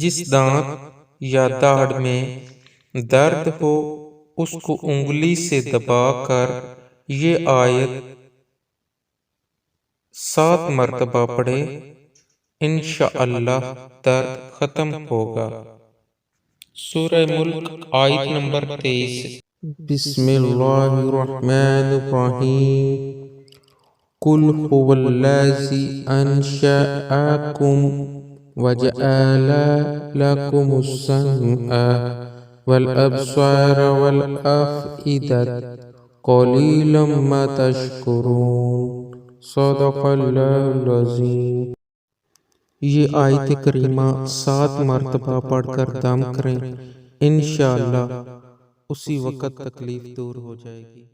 جس دانت یا داڑھ میں درد ہو اس کو انگلی سے دبا کر یہ آیت 7 مرتبہ پڑھے، انشاءاللہ درد ختم ہوگا۔ سورہ ملک آیت نمبر 23۔ بسم اللہ الرحمن الرحیم۔ قل هو الذی انشأکم وجعل لکم السمع والابصار والافئدة قلیلا ما تشکرون۔ صدق اللہ العظیم۔ یہ آیت کریمہ 7 مرتبہ پڑھ کر دم کریں، انشاءاللہ اسی وقت تکلیف دور ہو جائے گی۔